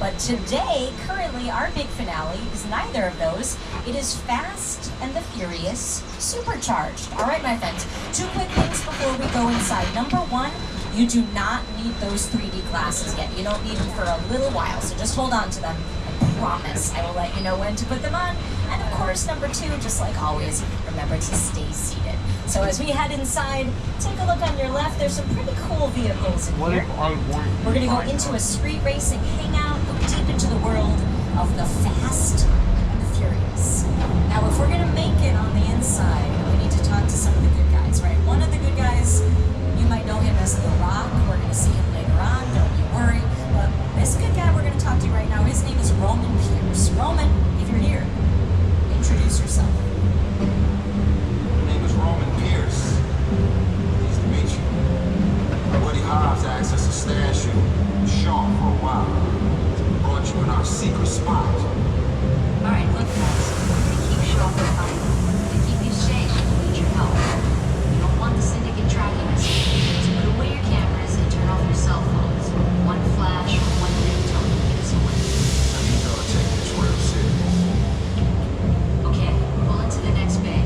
But today, currently, our big finale is neither of those. It is Fast and the Furious Supercharged. All right, my friends, 2 quick things before we go inside. Number one, you do not need those 3D glasses yet. You don't need them for a little while, so just hold on to them. I promise I will let you know when to put them on. And of course, number two, just like always, remember to stay seated. So as we head inside, take a look on your left. There's some pretty cool vehicles in here. We're going to go into a street racing hangout, go deep into the world of the Fast and the Furious. Now, if we're going to make it on the inside, we need to talk to some of the good guys, right? One of the good guys, you might know him as The Rock. We're going to see him later on, don't you worry. But this good guy we're going to talk to right now, his name is Roman Pierce. Roman, if you're here, introduce yourself. My name is Roman Pierce. Pleased to meet you. My buddy Hobbs asked us to stash you sharp for a while. Brought you in our secret spot. Alright, look guys, we're gonna keep sharp and fine. To keep you safe, we need your help. You don't want the syndicate tracking us. So put away your cameras and turn off your cell phones. One flash or one ringtone will get us away. I need y'all to take this real serious. Okay, pull into the next bay.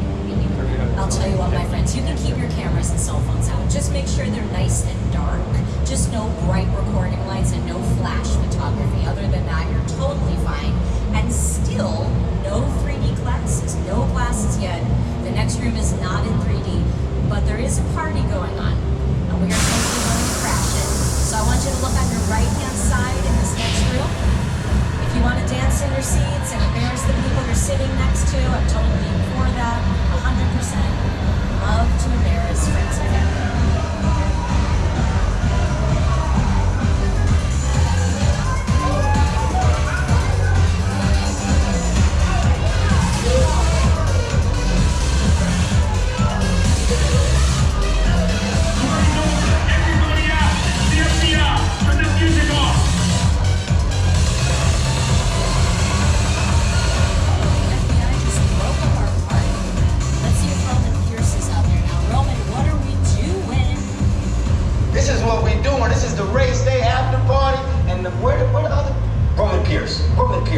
I'll tell you what, my friends, you can keep your cameras and cell phones out. Just make sure they're nice and dark. Just no bright recording lights and no flash photography. Other than that, you're totally fine. And still, no 3D glasses. No glasses yet. The next room is not in 3D, but there is a party going on. And we are totally going to crash it. So I want you to look on your right-hand side in this next room. If you want to dance in your seats and embarrass the people you're sitting next to, I'm totally for that, 100%. Love to embarrass friends and family.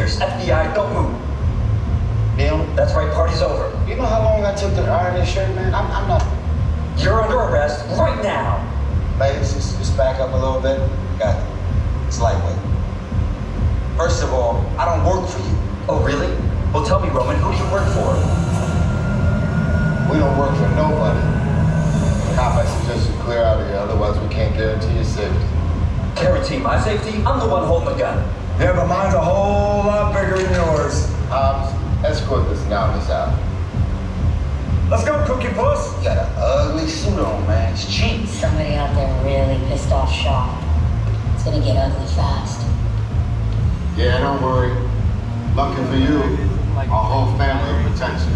FBI, don't move. Neil, that's right, party's over. You know how long I took to iron this shirt, man? I'm not... You're under arrest right now. Ladies, just back up a little bit. Got it. It's lightweight. First of all, I don't work for you. Oh, really? Well, tell me, Roman, who do you work for? We don't work for nobody. Cop, I suggest you clear out of here, otherwise we can't guarantee your safety. Guarantee my safety? I'm the one holding the gun. Yeah, but mine's a whole lot bigger than yours. Escort this novice out. Let's go, Cookie Puss. You got an ugly suit on, man. It's cheap. Somebody out there really pissed off Shaw. It's gonna get ugly fast. Yeah, don't worry. Lucky for you, our whole family will protect you.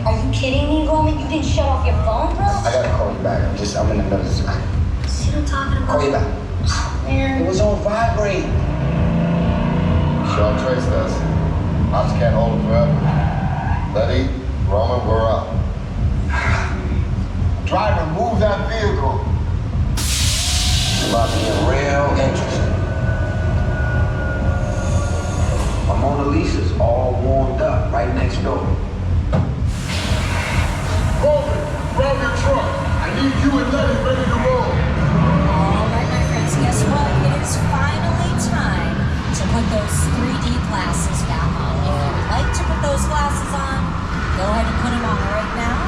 Are you kidding me, Roman? You didn't shut off your phone, bro? I gotta call you back. I'm in the middle of this. See what I'm talking about? Call you back. Man. It was on vibrate. Shaw traced us. Ops can't hold him forever. Letty, Roman, we're up. Driver, move that vehicle. It's about to get real interesting. My Mona Lisa's all warmed up right next door. Roman, grab your truck. I need you and Letty ready to roll. Guess what? It is finally time to put those 3D glasses back on. If you would like to put those glasses on, go ahead and put them on right now.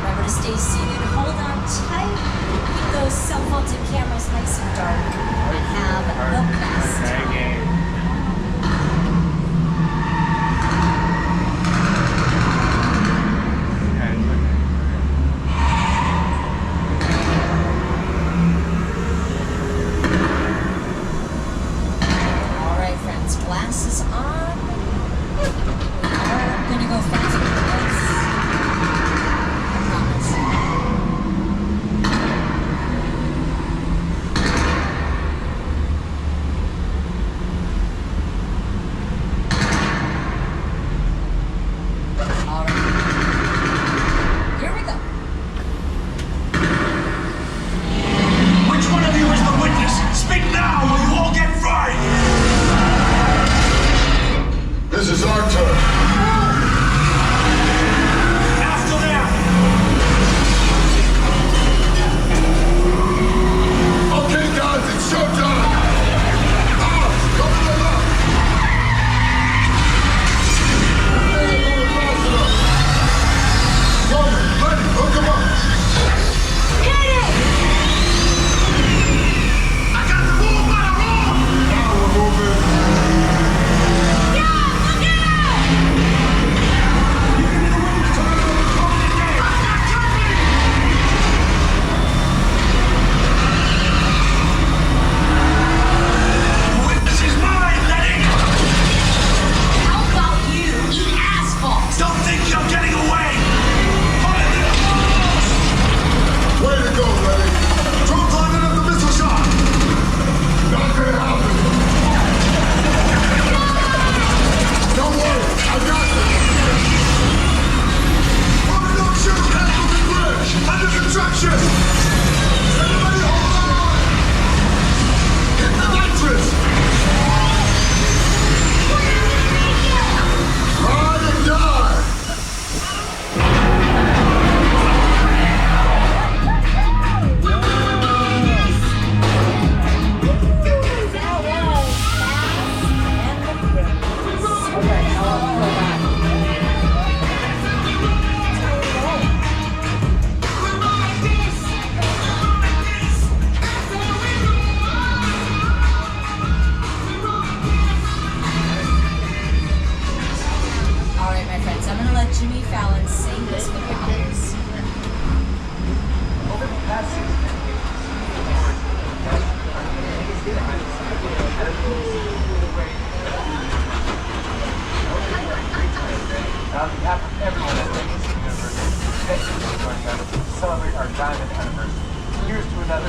Remember to stay seated, hold on tight, keep those cell phones and cameras nice and dark, and have behalf of everyone at Aussies University, thank you for joining us to celebrate our diamond anniversary. Here's to another